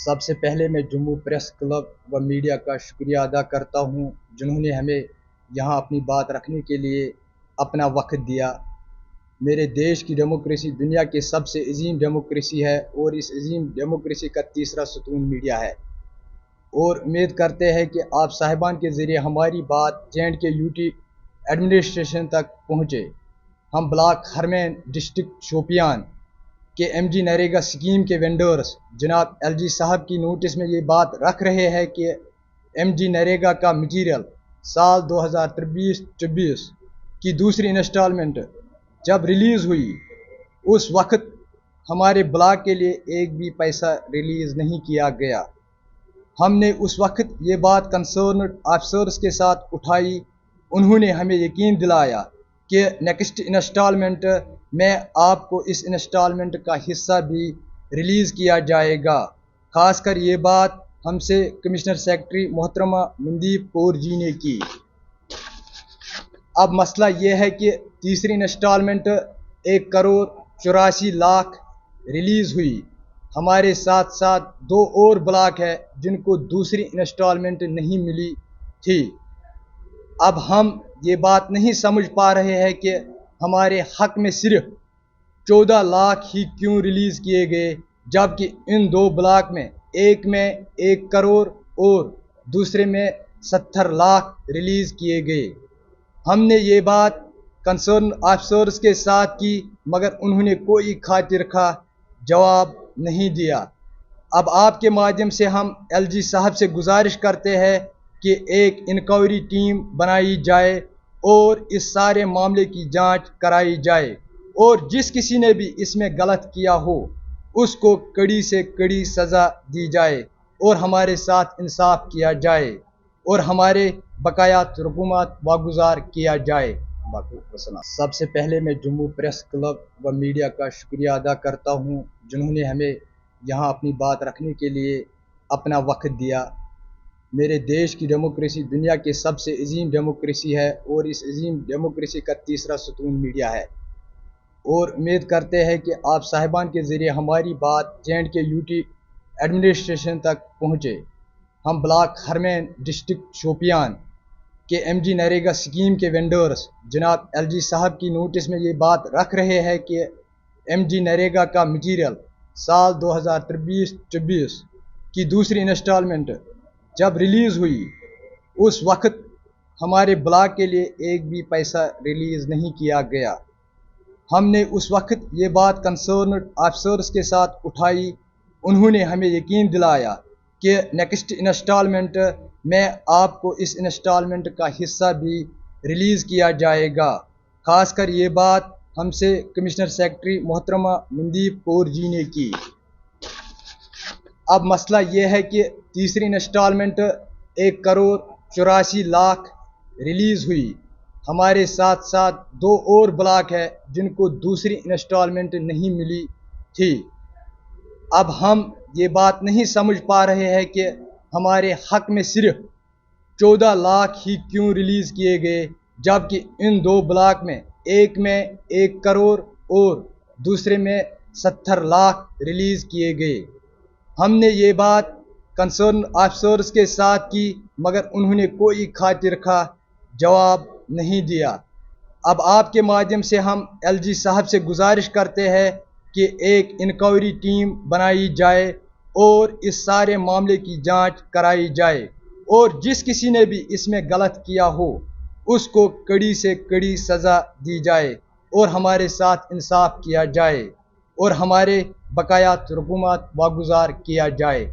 سب سے پہلے میں جموں پریس کلب و میڈیا کا شکریہ ادا کرتا ہوں جنہوں نے ہمیں یہاں اپنی بات رکھنے کے لیے اپنا وقت دیا۔ میرے دیش کی ڈیموکریسی دنیا کے سب سے عظیم ڈیموکریسی ہے اور اس عظیم ڈیموکریسی کا تیسرا ستون میڈیا ہے، اور امید کرتے ہیں کہ آپ صاحبان کے ذریعے ہماری بات JNK ایڈمنسٹریشن تک پہنچے۔ ہم بلاک ہرمین ڈسٹرکٹ شوپیان کے MG نریگا اسکیم کے وینڈرز جناب LG صاحب کی نوٹس میں یہ بات رکھ رہے ہیں کہ MG نریگا کا مٹیریل سال 2023-24 کی دوسری انسٹالمنٹ جب ریلیز ہوئی اس وقت ہمارے بلاک کے لیے ایک بھی پیسہ ریلیز نہیں کیا گیا۔ ہم نے اس وقت یہ بات کنسرنڈ آفیسرز کے ساتھ اٹھائی، انہوں نے ہمیں یقین دلایا کہ نیکسٹ انسٹالمنٹ میں آپ کو اس انسٹالمنٹ کا حصہ بھی ریلیز کیا جائے گا۔ خاص کر یہ بات ہم سے کمشنر سیکرٹری محترمہ مندیپ کور جی نے کی۔ اب مسئلہ یہ ہے کہ تیسری انسٹالمنٹ 1,84,00,000 ریلیز ہوئی۔ ہمارے ساتھ ساتھ 2 اور بلاک ہیں جن کو دوسری انسٹالمنٹ نہیں ملی تھی۔ اب ہم یہ بات نہیں سمجھ پا رہے ہیں کہ ہمارے حق میں صرف 14 لاکھ ہی کیوں ریلیز کیے گئے، جبکہ ان 2 بلاک میں ایک میں 1 کروڑ اور دوسرے میں 70 لاکھ ریلیز کیے گئے۔ ہم نے یہ بات کنسرن آفیسرز کے ساتھ کی مگر انہوں نے کوئی خاطر خواہ جواب نہیں دیا۔ اب آپ کے مادھیم سے ہم LG صاحب سے گزارش کرتے ہیں کہ ایک انکوائری ٹیم بنائی جائے اور اس سارے معاملے کی جانچ کرائی جائے، اور جس کسی نے بھی اس میں غلط کیا ہو اس کو کڑی سے کڑی سزا دی جائے اور ہمارے ساتھ انصاف کیا جائے اور ہمارے بقایات رقومات واگزار کیا جائے۔ سب سے پہلے میں جموں پریس کلب و میڈیا کا شکریہ ادا کرتا ہوں جنہوں نے ہمیں یہاں اپنی بات رکھنے کے لیے اپنا وقت دیا۔ میرے دیش کی ڈیموکریسی دنیا کے سب سے عظیم ڈیموکریسی ہے اور اس عظیم ڈیموکریسی کا تیسرا ستون میڈیا ہے، اور امید کرتے ہیں کہ آپ صاحبان کے ذریعے ہماری بات JNK ایڈمنسٹریشن تک پہنچے۔ ہم بلاک ہرمین ڈسٹرکٹ شوپیان کے MG نریگا اسکیم کے وینڈرز جناب LG صاحب کی نوٹس میں یہ بات رکھ رہے ہیں کہ MG نریگا کا مٹیریل سال 2023-24 کی دوسری انسٹالمنٹ جب ریلیز ہوئی اس وقت ہمارے بلاک کے لیے ایک بھی پیسہ ریلیز نہیں کیا گیا۔ ہم نے اس وقت یہ بات کنسرنڈ آفیسرز کے ساتھ اٹھائی، انہوں نے ہمیں یقین دلایا کہ نیکسٹ انسٹالمنٹ میں آپ کو اس انسٹالمنٹ کا حصہ بھی ریلیز کیا جائے گا۔ خاص کر یہ بات ہم سے کمشنر سیکرٹری محترمہ مندیپ کور جی نے کی۔ اب مسئلہ یہ ہے کہ تیسری انسٹالمنٹ 1,84,00,000 ریلیز ہوئی۔ ہمارے ساتھ ساتھ 2 اور بلاک ہیں جن کو دوسری انسٹالمنٹ نہیں ملی تھی۔ اب ہم یہ بات نہیں سمجھ پا رہے ہیں کہ ہمارے حق میں صرف 14 لاکھ ہی کیوں ریلیز کیے گئے، جبکہ ان 2 بلاک میں ایک میں 1 کروڑ اور دوسرے میں 70 لاکھ ریلیز کیے گئے۔ ہم نے یہ بات کنسرن آفیسرز کے ساتھ کی مگر انہوں نے کوئی خاطر خواہ جواب نہیں دیا۔ اب آپ کے مادھیم سے ہم LG صاحب سے گزارش کرتے ہیں کہ ایک انکوائری ٹیم بنائی جائے اور اس سارے معاملے کی جانچ کرائی جائے، اور جس کسی نے بھی اس میں غلط کیا ہو اس کو کڑی سے کڑی سزا دی جائے اور ہمارے ساتھ انصاف کیا جائے اور ہمارے بقایات رقومات واگزار کیا جائے۔